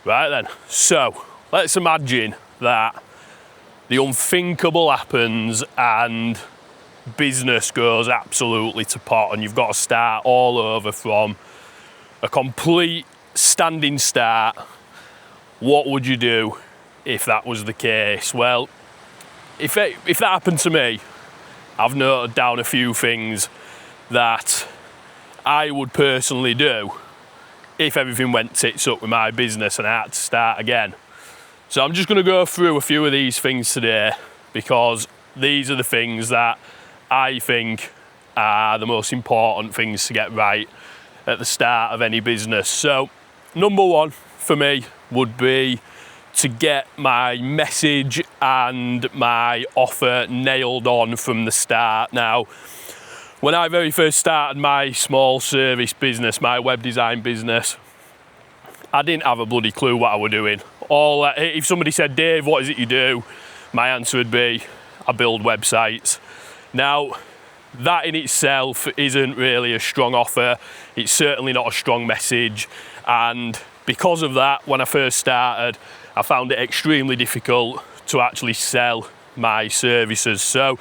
Right then, so let's imagine that the unthinkable happens and business goes absolutely to pot and you've got to start all over from a complete standing start. What would you do if that was the case? Well, if that happened to me, I've noted down a few things that I would personally do if everything went tits up with my business and I had to start again. So I'm just going to go through a few of these things today because these are the things that I think are the most important things to get right at the start of any business. So number one for me would be to get my message and my offer nailed on from the start. Now, when I very first started my small service business, my web design business, I didn't have a bloody clue what I was doing. If somebody said, Dave, what is it you do? My answer would be, I build websites. Now, that in itself isn't really a strong offer. It's certainly not a strong message. And because of that, when I first started, I found it extremely difficult to actually sell my services. So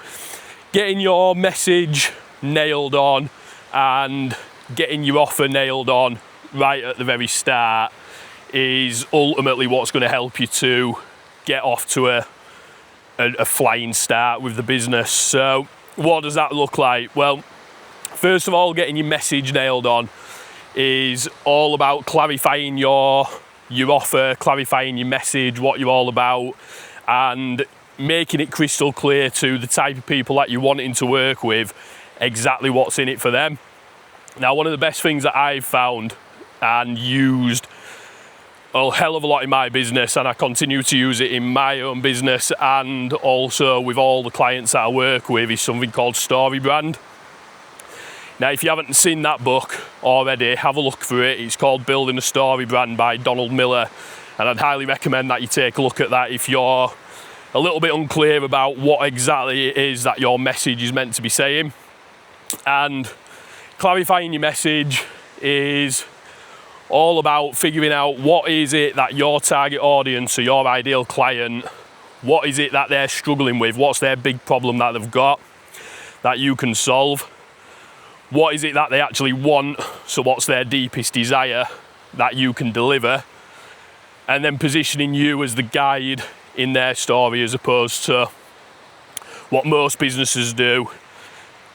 getting your message nailed on and getting your offer nailed on right at the very start is ultimately what's going to help you to get off to a flying start with the business. So what does that look like? Well, first of all, getting your message nailed on is all about clarifying your offer, clarifying your message, what you're all about, and making it crystal clear to the type of people that you're wanting to work with exactly what's in it for them. Now, one of the best things that I've found and used a hell of a lot in my business, and I continue to use it in my own business and also with all the clients that I work with, is something called Story Brand. Now, if you haven't seen that book already, have a look for it. It's called Building a Story Brand by Donald Miller, and I'd highly recommend that you take a look at that if you're a little bit unclear about what exactly it is that your message is meant to be saying. And clarifying your message is all about figuring out what is it that your target audience or your ideal client, what is it that they're struggling with, what's their big problem that they've got that you can solve, what is it that they actually want, so what's their deepest desire that you can deliver, and then positioning you as the guide in their story as opposed to what most businesses do,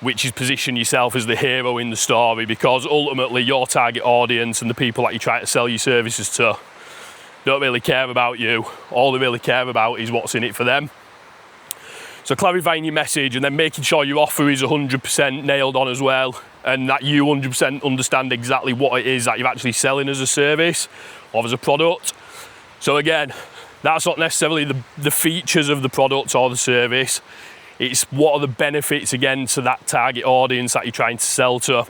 which is position yourself as the hero in the story, because ultimately your target audience and the people that you try to sell your services to don't really care about you. All they really care about is what's in it for them. So clarifying your message and then making sure your offer is 100% nailed on as well, and that you 100% understand exactly what it is that you're actually selling as a service or as a product. So again, that's not necessarily the features of the product or the service. It's what are the benefits, again, to that target audience that you're trying to sell to,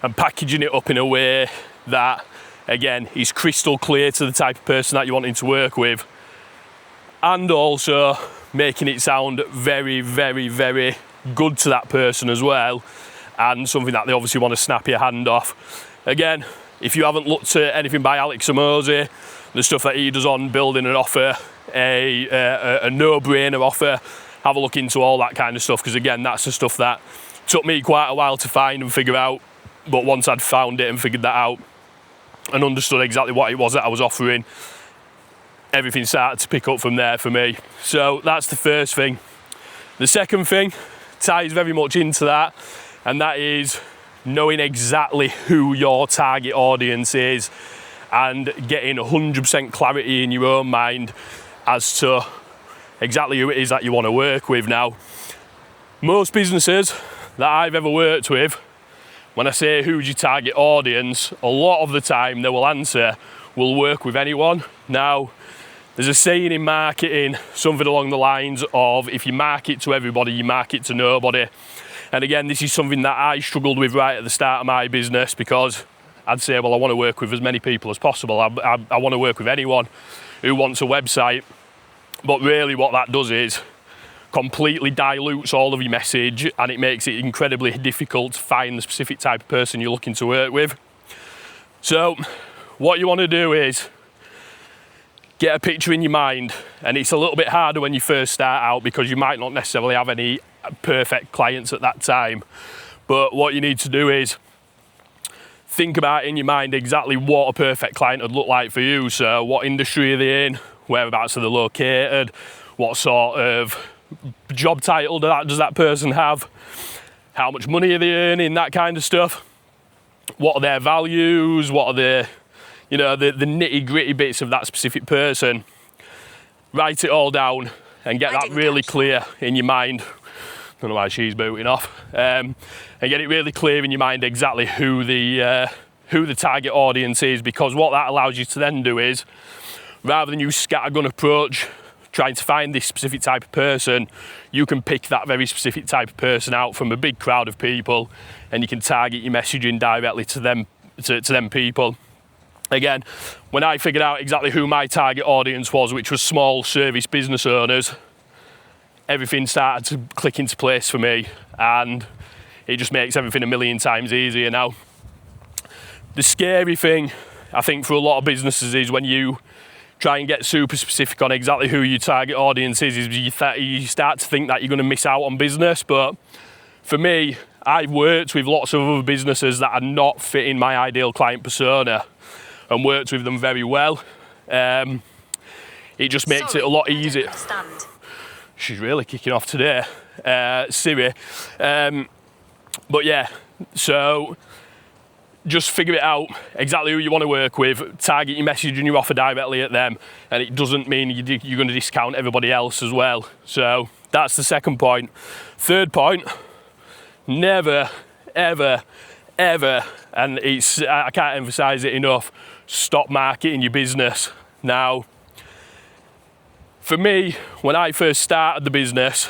and packaging it up in a way that, again, is crystal clear to the type of person that you're wanting to work with, and also making it sound very, very, very good to that person as well, and something that they obviously want to snap your hand off. Again, if you haven't looked at anything by Alex Hormozi, the stuff that he does on building an offer, a no-brainer offer, have a look into all that kind of stuff, because again, that's the stuff that took me quite a while to find and figure out, but once I'd found it and figured that out and understood exactly what it was that I was offering, everything started to pick up from there for me. So that's the first thing. The second thing ties very much into that, and that is knowing exactly who your target audience is and getting 100% clarity in your own mind as to exactly who it is that you want to work with. Now, most businesses that I've ever worked with, when I say who's your target audience, a lot of the time they will answer, we'll work with anyone. Now, there's a saying in marketing, something along the lines of, if you market to everybody, you market to nobody. And again, this is something that I struggled with right at the start of my business, because I'd say, well, I want to work with as many people as possible. I want to work with anyone who wants a website. But really what that does is completely dilutes all of your message, and it makes it incredibly difficult to find the specific type of person you're looking to work with. So what you want to do is get a picture in your mind. And it's a little bit harder when you first start out because you might not necessarily have any perfect clients at that time. But what you need to do is think about in your mind exactly what a perfect client would look like for you. So what industry are they in? Whereabouts are they located? What sort of job title does that person have? How much money are they earning? That kind of stuff. What are their values? What are the nitty gritty bits of that specific person? Write it all down and get that really clear in your mind. Don't know why she's booting off. And get it really clear in your mind exactly who the target audience is, because what that allows you to then do is, rather than you scattergun approach trying to find this specific type of person, you can pick that very specific type of person out from a big crowd of people, and you can target your messaging directly to them people. Again, when I figured out exactly who my target audience was, which was small service business owners, everything started to click into place for me, and it just makes everything a million times easier now. The scary thing, I think, for a lot of businesses is when you try and get super specific on exactly who your target audience is you start to think that you're going to miss out on business. But for me, I've worked with lots of other businesses that are not fitting my ideal client persona and worked with them very well. It just makes it a lot easier. She's really kicking off today, Siri. But yeah, so just figure it out exactly who you want to work with, target your message and your offer directly at them, and it doesn't mean you're going to discount everybody else as well. So that's the second point. Third point, never, ever, ever, and I can't emphasize it enough, stop marketing your business. Now, for me, when I first started the business,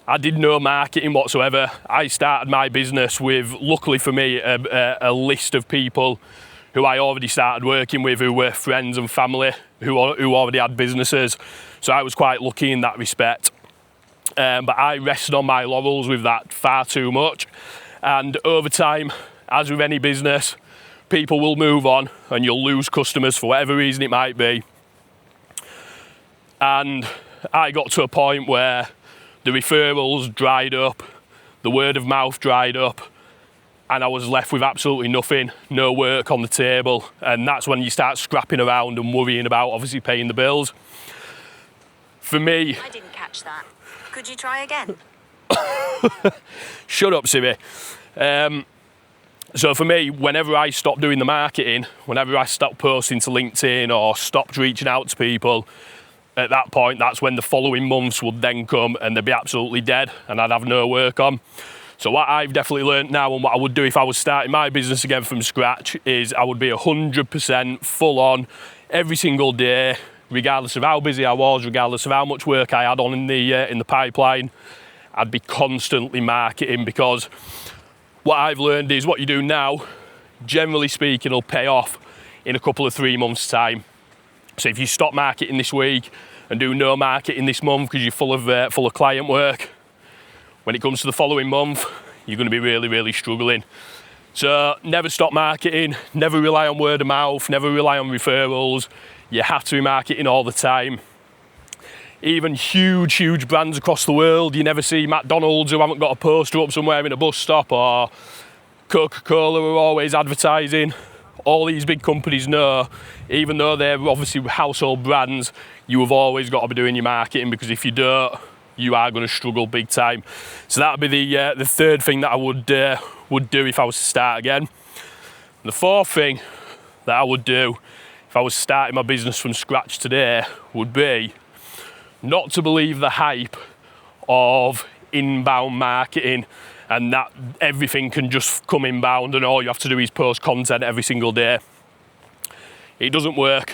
I did no marketing whatsoever. I started my business with, luckily for me, a list of people who I already started working with, who were friends and family, who already had businesses. So I was quite lucky in that respect. But I rested on my laurels with that far too much. And over time, as with any business, people will move on and you'll lose customers for whatever reason it might be. And I got to a point where the referrals dried up, the word of mouth dried up, and I was left with absolutely nothing, no work on the table. And that's when you start scrapping around and worrying about obviously paying the bills. For me... I didn't catch that. Could you try again? Shut up, Siri. So for me, whenever I stopped doing the marketing, whenever I stopped posting to LinkedIn or stopped reaching out to people, at that point, that's when the following months would then come and they'd be absolutely dead and I'd have no work on. So what I've definitely learned now, and what I would do if I was starting my business again from scratch, is I would be 100% full on every single day, regardless of how busy I was, regardless of how much work I had on in the pipeline. I'd be constantly marketing, because what I've learned is what you do now, generally speaking, will pay off in a couple of 3 months' time. So if you stop marketing this week and do no marketing this month because you're full of client work, when it comes to the following month, you're going to be really, really struggling. So never stop marketing, never rely on word of mouth, never rely on referrals. You have to be marketing all the time. Even huge brands across the world, you never see McDonald's who haven't got a poster up somewhere in a bus stop, or Coca-Cola who are always advertising. All these big companies know, even though they're obviously household brands, you have always got to be doing your marketing, because if you don't, you are going to struggle big time. So that would be the third thing that I would do if I was to start again. The fourth thing that I would do if I was starting my business from scratch today would be not to believe the hype of inbound marketing and that everything can just come inbound and all you have to do is post content every single day. It doesn't work.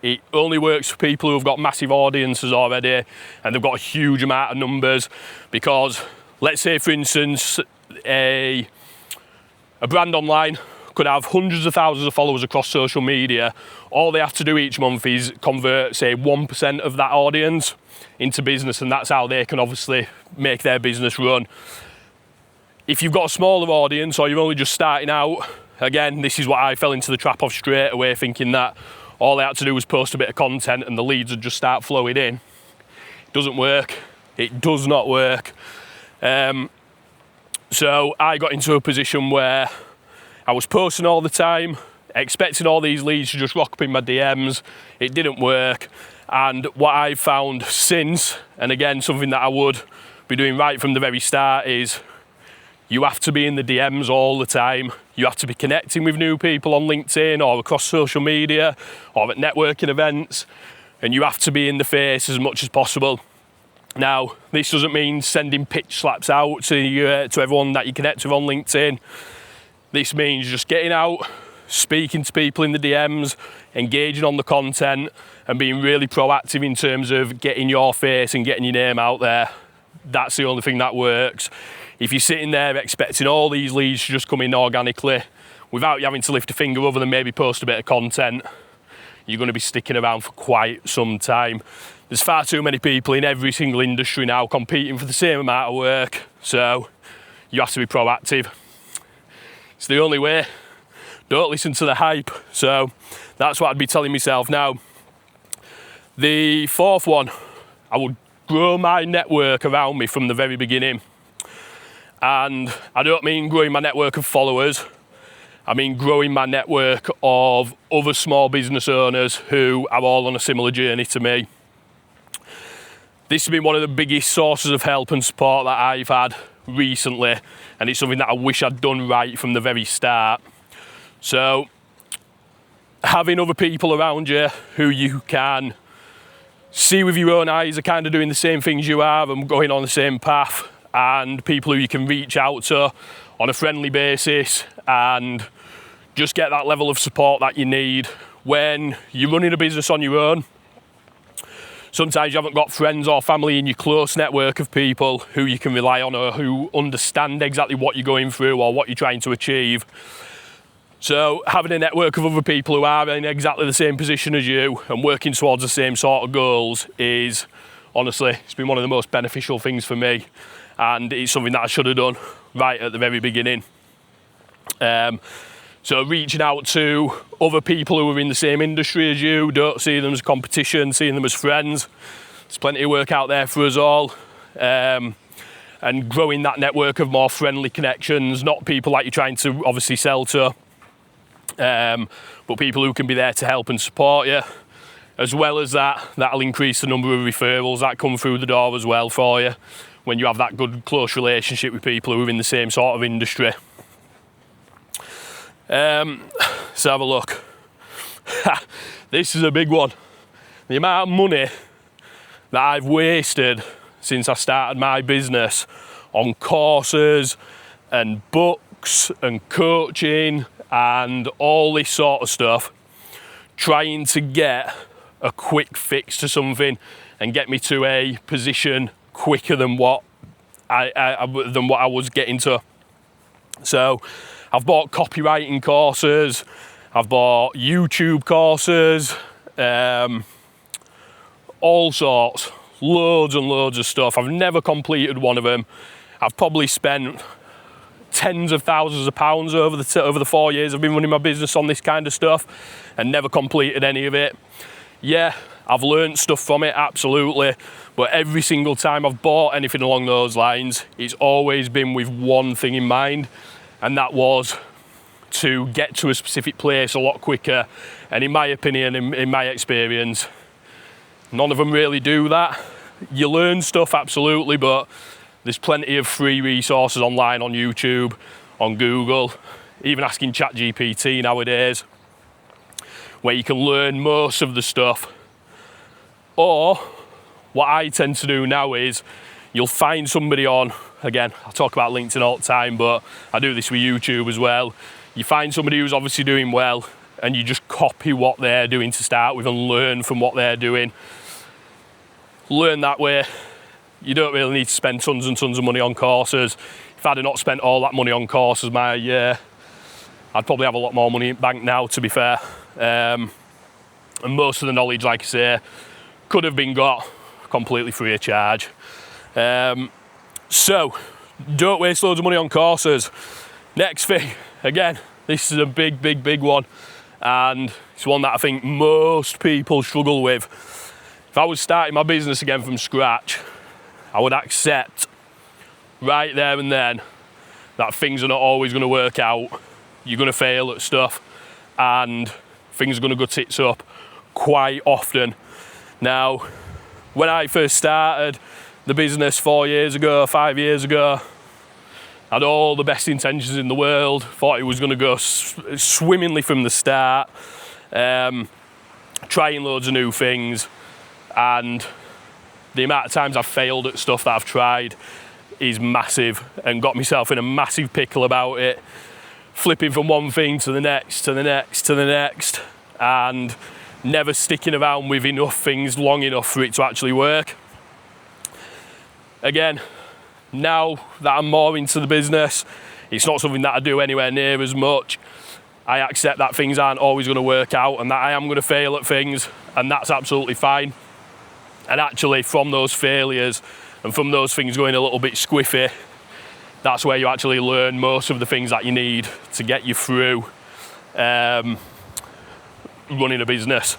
It only works for people who have got massive audiences already and they've got a huge amount of numbers, because let's say, for instance, a brand online could have hundreds of thousands of followers across social media. All they have to do each month is convert, say, 1% of that audience into business, and that's how they can obviously make their business run. If you've got a smaller audience or you're only just starting out, again, this is what I fell into the trap of straight away, thinking that all I had to do was post a bit of content and the leads would just start flowing in. It doesn't work. It does not work. So I got into a position where I was posting all the time, expecting all these leads to just rock up in my DMs. It didn't work. And what I've found since, and again, something that I would be doing right from the very start, is you have to be in the DMs all the time. You have to be connecting with new people on LinkedIn or across social media or at networking events. And you have to be in the face as much as possible. Now, this doesn't mean sending pitch slaps out to everyone that you connect with on LinkedIn. This means just getting out, speaking to people in the DMs, engaging on the content, and being really proactive in terms of getting your face and getting your name out there. That's the only thing that works. If you're sitting there expecting all these leads to just come in organically, without you having to lift a finger other than maybe post a bit of content, you're going to be sticking around for quite some time. There's far too many people in every single industry now competing for the same amount of work, so you have to be proactive. It's the only way. Don't listen to the hype. So that's what I'd be telling myself. Now, the fourth one, I would grow my network around me from the very beginning. And I don't mean growing my network of followers. I mean growing my network of other small business owners who are all on a similar journey to me. This has been one of the biggest sources of help and support that I've had recently, and it's something that I wish I'd done right from the very start. So, having other people around you who you can see with your own eyes are kind of doing the same things you are and going on the same path, and people who you can reach out to on a friendly basis and just get that level of support that you need when you're running a business on your own. Sometimes you haven't got friends or family in your close network of people who you can rely on or who understand exactly what you're going through or what you're trying to achieve. So having a network of other people who are in exactly the same position as you and working towards the same sort of goals is, honestly, it's been one of the most beneficial things for me, and it's something that I should have done right at the very beginning. So reaching out to other people who are in the same industry as you, don't see them as competition, seeing them as friends. There's plenty of work out there for us all. And growing that network of more friendly connections, not people like you're trying to obviously sell to, but people who can be there to help and support you. As well as that, that'll increase the number of referrals that come through the door as well for you when you have that good, close relationship with people who are in the same sort of industry. Let's have a look. This is a big one. The amount of money that I've wasted since I started my business on courses and books and coaching and all this sort of stuff, trying to get a quick fix to something and get me to a position quicker than what I was getting to. So I've bought copywriting courses, I've bought YouTube courses, all sorts, loads and loads of stuff. I've never completed one of them. I've probably spent tens of thousands of pounds over the 4 years I've been running my business on this kind of stuff and never completed any of it. Yeah, I've learned stuff from it, absolutely, but every single time I've bought anything along those lines, it's always been with one thing in mind, and that was to get to a specific place a lot quicker. And in my opinion, in my experience, none of them really do that. You learn stuff, absolutely, but there's plenty of free resources online on YouTube, on Google, even asking ChatGPT nowadays, where you can learn most of the stuff. Or what I tend to do now is you'll find somebody on, again, I talk about LinkedIn all the time, but I do this with YouTube as well. You find somebody who's obviously doing well and you just copy what they're doing to start with and learn from what they're doing. Learn that way. You don't really need to spend tons and tons of money on courses. If I'd have not spent all that money on courses my year, I'd probably have a lot more money in bank now, to be fair. And most of the knowledge, like I say, could have been got completely free of charge. So, don't waste loads of money on courses. Next thing, again, this is a big one. and it's one that I think most people struggle with. If I was starting my business again from scratch, I would accept right there and then that things are not always going to work out. You're going to fail at stuff, and things are going to go tits up quite often. Now, when I first started the business 4 years ago, 5 years ago, I had all the best intentions in the world, thought it was going to go swimmingly from the start, trying loads of new things, and the amount of times I've failed at stuff that I've tried is massive, and got myself in a massive pickle about it, flipping from one thing to the next, to the next, to the next, and never sticking around with enough things long enough for it to actually work. Again, now that I'm more into the business, it's not something that I do anywhere near as much. I accept that things aren't always going to work out, and that I am going to fail at things, and that's absolutely fine. And actually, from those failures and from those things going a little bit squiffy, that's where you actually learn most of the things that you need to get you through running a business.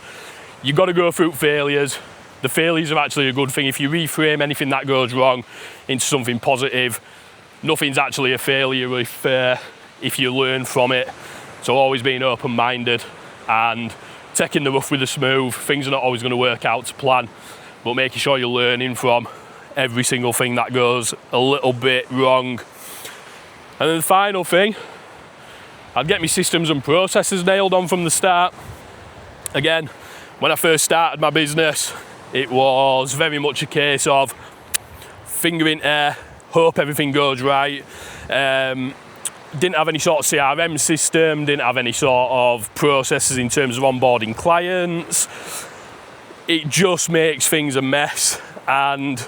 You've got to go through failures. The failures are actually a good thing. If you reframe anything that goes wrong into something positive, nothing's actually a failure if you learn from it. So always being open-minded and taking the rough with the smooth. Things are not always going to work out to plan, but making sure you're learning from every single thing that goes a little bit wrong. And then the final thing, I'd get my systems and processes nailed on from the start. Again, when I first started my business, it was very much a case of finger in air, hope everything goes right. Didn't have any sort of CRM system, didn't have any sort of processes in terms of onboarding clients. It just makes things a mess, and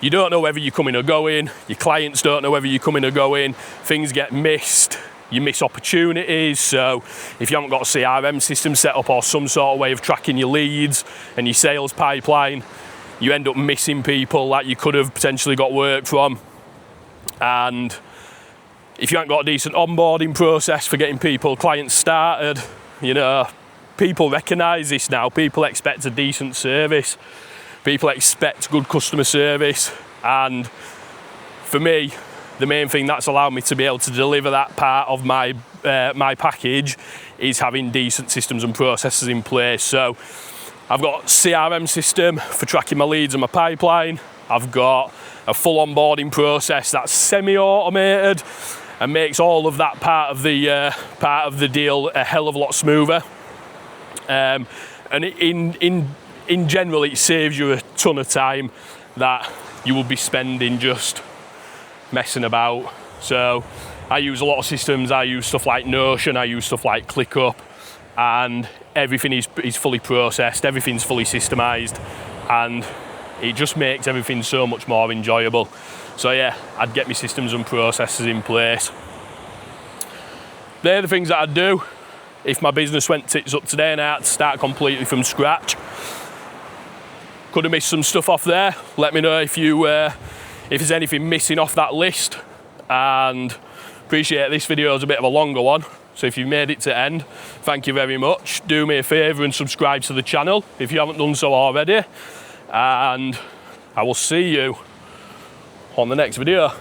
you don't know whether you're coming or going. Your clients don't know whether you're coming or going. Things get missed. You miss opportunities. So if you haven't got a CRM system set up or some sort of way of tracking your leads and your sales pipeline, you end up missing people that you could have potentially got work from. And if you haven't got a decent onboarding process for getting clients started, you know, people recognise this now. People expect a decent service. People expect good customer service. And for me, the main thing that's allowed me to be able to deliver that part of my package is having decent systems and processes in place. So I've got a CRM system for tracking my leads and my pipeline. I've got a full onboarding process that's semi-automated and makes all of that part of the deal a hell of a lot smoother. And in general, it saves you a ton of time that you will be spending just messing about. So I use a lot of systems. I use stuff like Notion, I use stuff like ClickUp, and everything is fully processed, everything's fully systemized, and it just makes everything so much more enjoyable. So yeah, I'd get my systems and processes in place. They're the things that I'd do if my business went tits up today and I had to start completely from scratch. Could have missed some stuff off there. Let me know if there's anything missing off that list. And appreciate this video is a bit of a longer one. So if you've made it to end, thank you very much. Do me a favour and subscribe to the channel if you haven't done so already. And I will see you on the next video.